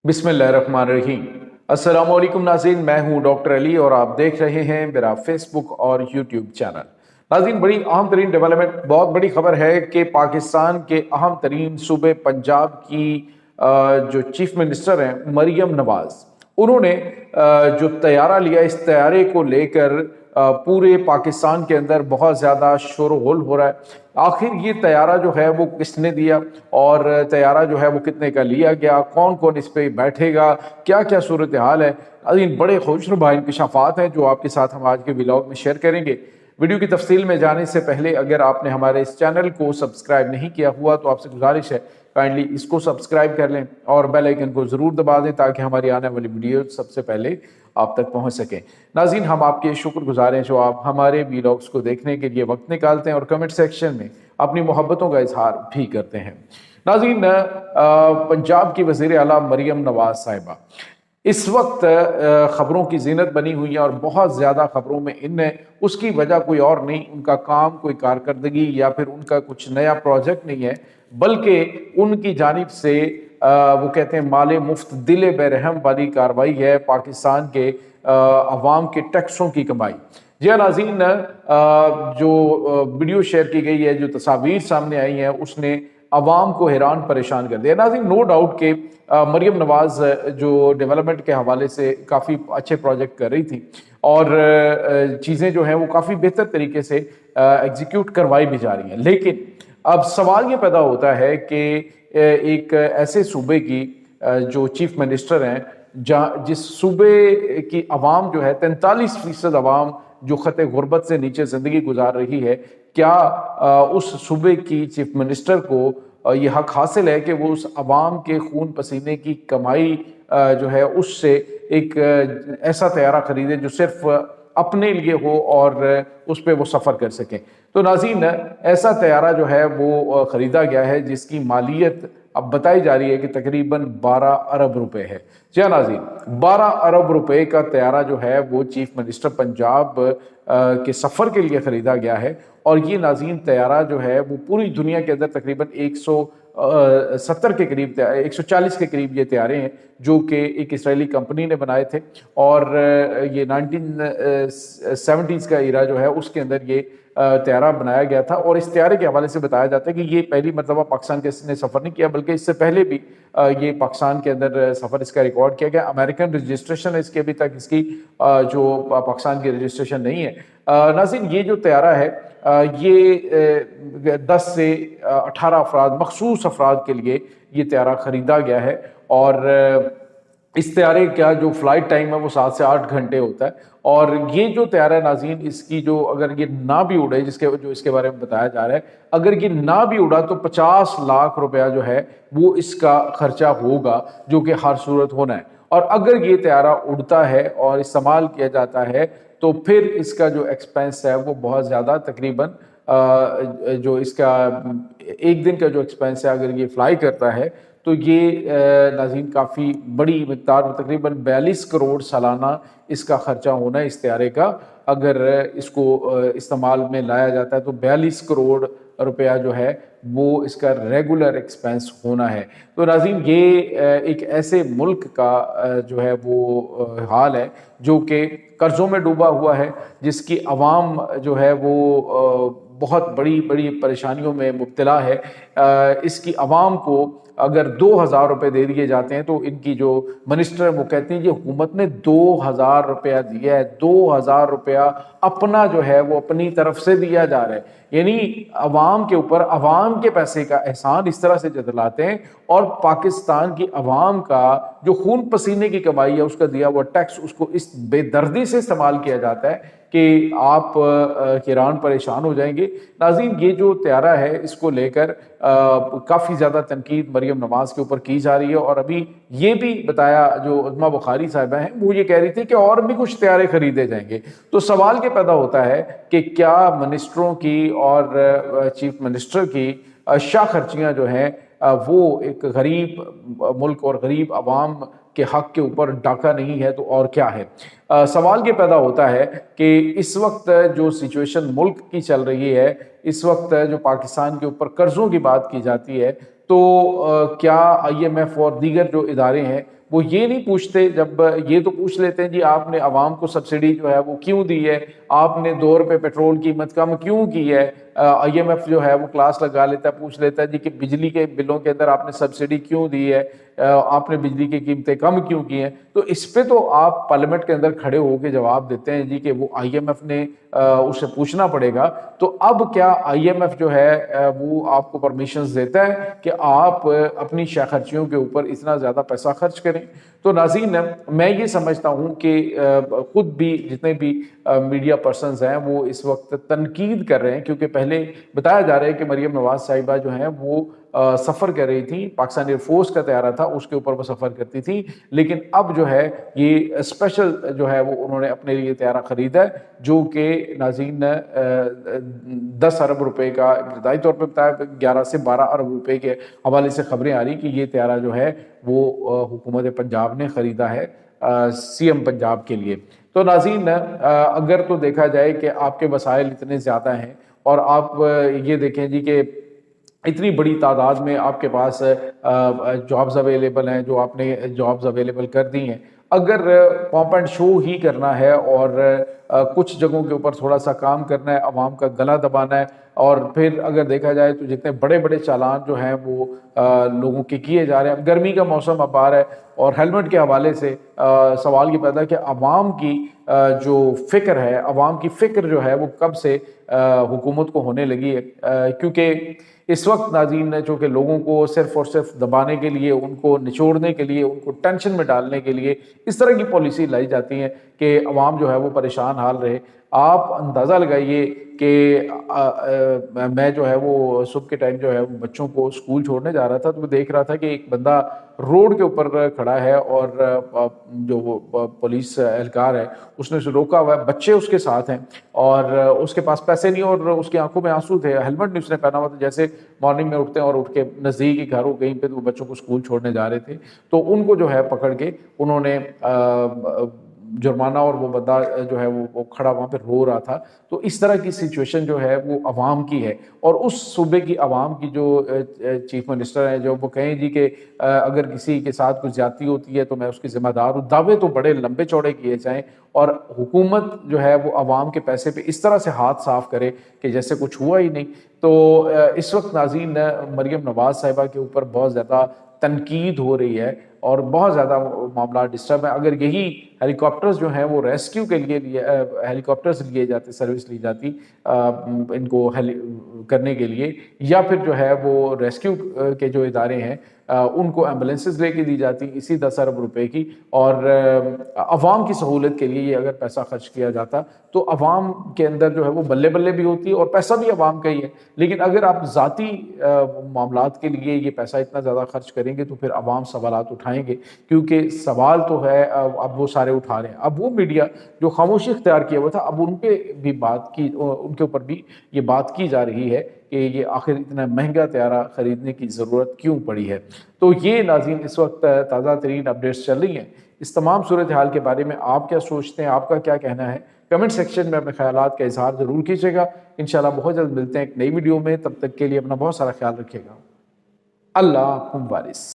बिस्मिल्लाहिर्रहमानिर्रहीम। अस्सलाम वालेकुम नाज़रीन, मैं हूं डॉक्टर अली और आप देख रहे हैं मेरा फेसबुक और यूट्यूब चैनल। नाज़रीन, बड़ी अहम तरीन डेवलपमेंट, बहुत बड़ी खबर है कि पाकिस्तान के अहम तरीन सूबे पंजाब की जो चीफ मिनिस्टर हैं मरियम नवाज़, उन्होंने जो तैयारा लिया, इस तैयारे को लेकर पूरे पाकिस्तान के अंदर बहुत ज़्यादा शोरगुल हो रहा है। आखिर ये तैयारा जो है वो किसने दिया और तैयारा जो है वो कितने का लिया गया, कौन कौन इस पे बैठेगा, क्या क्या सूरत हाल है। अजीन बड़े खुशनुमा इंकशाफात हैं जो आपके साथ हम आज के व्लॉग में शेयर करेंगे। वीडियो की तफसील में जाने से पहले अगर आपने हमारे इस चैनल को सब्सक्राइब नहीं किया हुआ तो आपसे गुजारिश है काइंडली इसको सब्सक्राइब कर लें और बेल आइकन को ज़रूर दबा दें ताकि हमारी आने वाली वीडियो सबसे पहले आप तक पहुंच सकें। नाज़रीन, हम आपके शुक्रगुजार हैं जो आप हमारे व्लॉग्स को देखने के लिए वक्त निकालते हैं और कमेंट सेक्शन में अपनी मोहब्बतों का इजहार भी करते हैं। नाज़रीन, पंजाब की वज़ीर आला मरियम नवाज़ साहिबा इस वक्त ख़बरों की ज़ीनत बनी हुई है और बहुत ज़्यादा ख़बरों में इन है। उसकी वजह कोई और नहीं, उनका काम, कोई कारकर्दगी या फिर उनका कुछ नया प्रोजेक्ट नहीं है, बल्कि उनकी जानिब से वो कहते हैं माले मुफ्त दिले बेरहम वाली कार्रवाई है, पाकिस्तान के अवाम के टैक्सों की कमाई। जी हाँ नाज़रीन, जो वीडियो शेयर की गई है, जो तस्वीर सामने आई है, उसने अवाम को हैरान परेशान कर दिया। नाज़रीन, नो डाउट के मरियम नवाज़ जो डेवलपमेंट के हवाले से काफ़ी अच्छे प्रोजेक्ट कर रही थी और चीज़ें जो हैं वो काफ़ी बेहतर तरीके से एग्जीक्यूट करवाई भी जा रही हैं। लेकिन अब सवाल ये पैदा होता है कि एक ऐसे सूबे की जो चीफ मिनिस्टर हैं, जिस सूबे की आवाम जो है 43% आवाम जो खत गुर्बत से नीचे ज़िंदगी गुजार रही है, क्या उस सूबे की चीफ मिनिस्टर को ये हक हासिल है कि वो उस आवाम के खून पसीने की कमाई जो है उससे एक ऐसा तैयारा खरीदे जो सिर्फ अपने लिए हो और उस पर वो सफ़र कर सकें। तो नाज़रीन, ऐसा तैयारा जो है वो ख़रीदा गया है जिसकी मालियत अब बताई जा रही है कि तकरीबन 12 अरब रुपए है। जी हाँ नाज़रीन, 12 अरब रुपए का तैयारा जो है वो चीफ मिनिस्टर पंजाब के सफ़र के लिए ख़रीदा गया है। और ये नाज़रीन तैयारा जो है वो पूरी दुनिया के अंदर तकरीबन 170 के करीब, 140 के करीब ये तैयारे हैं जो कि एक इसराइली कंपनी ने बनाए थे और ये 1970s का इरा जो है उसके अंदर ये तैयारा बनाया गया था। और इस तैयारे के हवाले से बताया जाता है कि ये पहली मरतबा पाकिस्तान के ने सफ़र नहीं किया, बल्कि इससे पहले भी ये पाकिस्तान के अंदर सफ़र इसका रिकॉर्ड किया गया। अमेरिकन रजिस्ट्रेशन है इसकी, अभी तक इसकी जो पाकिस्तान की रजिस्ट्रेशन नहीं है। नाज़रीन, ये जो तैयारा है ये 10 से 18 अफराद, मखसूस अफराद के लिए ये तैयारा ख़रीदा गया है और इस तैयारे का जो फ़्लाइट टाइम है वो 7 से 8 घंटे होता है। और ये जो तैयारा नाज़रीन, इसकी जो अगर ये ना भी उड़े, इसके बारे में बताया जा रहा है, अगर ये ना भी उड़ा तो 50 लाख रुपया जो है वो इसका खर्चा होगा, जो कि हर सूरत होना है। और अगर ये तैयारा उड़ता है और इस्तेमाल किया जाता है तो फिर इसका जो एक्सपेंस है वो बहुत ज़्यादा, तकरीबन जो इसका एक दिन का जो एक्सपेंस है अगर ये फ्लाई करता है तो ये नाज़रीन काफ़ी बड़ी मिक़दार में, तकरीबन 42 करोड़ सालाना इसका ख़र्चा होना है इस तैयारे का। अगर इसको इस्तेमाल में लाया जाता है तो 42 करोड़ रुपया जो है वो इसका रेगुलर एक्सपेंस होना है। तो नाज़रीन, ये एक ऐसे मुल्क का जो है वो हाल है जो कि कर्ज़ों में डूबा हुआ है, जिसकी आवाम जो है वो बहुत बड़ी बड़ी परेशानियों में मुब्तला है। इसकी आवाम को अगर 2000 रुपये दे दिए जाते हैं तो इनकी जो मिनिस्टर वो कहती हैं कि हुकूमत ने 2000 रुपया दिया है, 2000 रुपया अपना जो है वो अपनी तरफ से दिया जा रहा है। यानी अवाम के ऊपर अवाम के पैसे का एहसान इस तरह से जतलाते हैं और पाकिस्तान की अवाम का जो खून पसीने की कमाई है उसका दिया हुआ टैक्स, उसको इस बेदर्दी से इस्तेमाल किया जाता है कि आप हैरान परेशान हो जाएंगे। नाज़रीन, ये जो तैयारा है इसको लेकर काफ़ी ज़्यादा तनकीद मरियम नवाज़ के ऊपर की जा रही है। और अभी ये भी बताया, जो उज़्मा बुखारी साहिबा हैं वो ये कह रही थी कि और भी कुछ तैयारे खरीदे जाएंगे। तो सवाल ये पैदा होता है कि क्या मिनिस्टरों की और चीफ मिनिस्टर की शाह खर्चियाँ जो हैं वो एक गरीब मुल्क और गरीब आवाम के हक के ऊपर डाका नहीं है तो और क्या है। सवाल ये पैदा होता है कि इस वक्त जो सिचुएशन मुल्क की चल रही है, इस वक्त जो पाकिस्तान के ऊपर कर्ज़ों की बात की जाती है, तो क्या IMF और दीगर जो इदारे हैं وہ یہ نہیں پوچھتے، جب یہ تو پوچھ لیتے ہیں جی آپ نے عوام کو سبسڈی جو ہے وہ کیوں دی ہے، آپ نے 2 روپے پیٹرول قیمت کم کیوں کی ہے، آئی ایم ایف جو ہے وہ کلاس لگا لیتا ہے، پوچھ لیتا ہے جی کہ بجلی کے بلوں کے اندر آپ نے سبسڈی کیوں دی ہے، آپ نے بجلی کی قیمتیں کم کیوں کی ہیں۔ تو اس پہ تو آپ پارلیمنٹ کے اندر کھڑے ہو کے جواب دیتے ہیں جی کہ وہ آئی ایم ایف نے اسے پوچھنا پڑے گا۔ تو اب کیا آئی ایم ایف جو ہے وہ آپ کو پرمیشنز دیتا ہے کہ آپ اپنی شے خرچیوں کے اوپر اتنا زیادہ پیسہ خرچ کریں؟ تو ناظرین، میں یہ سمجھتا ہوں کہ خود بھی جتنے بھی میڈیا پرسنز ہیں وہ اس وقت تنقید کر رہے ہیں، کیونکہ پہلے بتایا جا رہا ہے کہ مریم نواز صاحبہ جو ہیں وہ سفر کر رہی تھی، پاکستان ایئر فورس کا طیارہ تھا اس کے اوپر وہ سفر کرتی تھی، لیکن اب جو ہے یہ اسپیشل جو ہے وہ انہوں نے اپنے لیے طیارہ خریدا ہے، جو کہ ناظرین 10 ارب روپے کا ابتدائی طور پہ بتایا، 11 سے 12 ارب روپے کے حوالے سے خبریں آ رہی کہ یہ طیارہ جو ہے وہ حکومت پنجاب نے خریدا ہے سی ایم پنجاب کے لیے۔ تو ناظرین، اگر تو دیکھا جائے کہ آپ کے وسائل اتنے زیادہ ہیں اور آپ یہ دیکھیں جی کہ اتنی بڑی تعداد میں آپ کے پاس جابز اویلیبل ہیں، جو آپ نے جابز اویلیبل کر دی ہیں، اگر پاپ اینڈ شو ہی کرنا ہے اور کچھ جگہوں کے اوپر تھوڑا سا کام کرنا ہے، عوام کا گلا دبانا ہے، اور پھر اگر دیکھا جائے تو جتنے بڑے بڑے چالان جو ہیں وہ لوگوں کے کیے جا رہے ہیں، اب گرمی کا موسم اب آ رہا ہے اور ہیلمٹ کے حوالے سے سوال یہ پیدا ہے کہ عوام کی جو فکر ہے، عوام کی فکر جو ہے وہ کب سے حکومت کو ہونے لگی ہے، کیونکہ اس وقت ناظرین چونکہ لوگوں کو صرف اور صرف دبانے کے لیے، ان کو نچوڑنے کے لیے، ان کو ٹینشن میں ڈالنے کے لیے اس طرح کی پالیسی لائی جاتی ہیں کہ عوام جو ہے وہ پریشان حال رہے۔ آپ اندازہ لگائیے کہ میں جو ہے وہ صبح کے ٹائم جو ہے وہ بچوں کو اسکول چھوڑنے جا رہا تھا تو میں دیکھ رہا تھا کہ ایک بندہ روڈ کے اوپر کھڑا ہے اور جو وہ پولیس اہلکار ہے اس نے اسے روکا ہوا ہے، بچے اس کے ساتھ ہیں اور اس کے پاس پیسے نہیں اور اس کی آنکھوں میں آنسو تھے، ہیلمٹ نہیں اس نے پہنا ہوا تھا، جیسے مارننگ میں اٹھتے ہیں اور اٹھ کے نزدیک ہی گھر ہو کہیں پہ تو وہ بچوں کو اسکول چھوڑنے جا رہے تھے، تو ان کو جو ہے پکڑ کے انہوں نے جرمانہ، اور وہ بندہ جو ہے وہ کھڑا وہاں پہ رو رہا تھا۔ تو اس طرح کی سچویشن جو ہے وہ عوام کی ہے، اور اس صوبے کی عوام کی جو چیف منسٹر ہیں جو وہ کہیں جی کہ اگر کسی کے ساتھ کچھ زیادتی ہوتی ہے تو میں اس کی ذمہ دار ہوں، دعوے تو بڑے لمبے چوڑے کیے جائیں اور حکومت جو ہے وہ عوام کے پیسے پہ اس طرح سے ہاتھ صاف کرے کہ جیسے کچھ ہوا ہی نہیں۔ تو اس وقت ناظرین مریم نواز صاحبہ کے اوپر بہت زیادہ تنقید ہو رہی ہے اور بہت زیادہ معاملات ڈسٹرب ہیں۔ اگر یہی ہیلی کاپٹرز جو ہیں وہ ریسکیو کے لیے ہیلی کاپٹرز لیے جاتے، سروس لی جاتی ان کو کرنے کے لیے، یا پھر جو ہے وہ ریسکیو کے جو ادارے ہیں ان کو ایمبولینسز لے کے دی جاتی اسی 10 ارب روپے کی، اور عوام کی سہولت کے لیے یہ اگر پیسہ خرچ کیا جاتا تو عوام کے اندر جو ہے وہ بلے بلے بھی ہوتی اور پیسہ بھی عوام کا ہی ہے۔ لیکن اگر آپ ذاتی معاملات کے لیے یہ پیسہ اتنا زیادہ خرچ کریں گے تو پھر عوام سوالات اٹھائیں گے، کیونکہ سوال تو ہے اب وہ سارے اٹھا رہے ہیں۔ اب وہ میڈیا جو خاموشی اختیار کیا ہوا تھا، اب ان پہ بھی بات کی، ان کے اوپر بھی یہ بات کی جا رہی ہے کہ یہ آخر اتنا مہنگا طیارہ خریدنے کی ضرورت کیوں پڑی ہے۔ تو یہ ناظرین اس وقت تازہ ترین اپڈیٹس چل رہی ہیں۔ اس تمام صورتحال کے بارے میں آپ کیا سوچتے ہیں، آپ کا کیا کہنا ہے؟ کمنٹ سیکشن میں اپنے خیالات کا اظہار ضرور کیجیے گا۔ انشاءاللہ بہت جلد ملتے ہیں ایک نئی ویڈیو میں، تب تک کے لیے اپنا بہت سارا خیال رکھیے گا۔ اللہ حافظ۔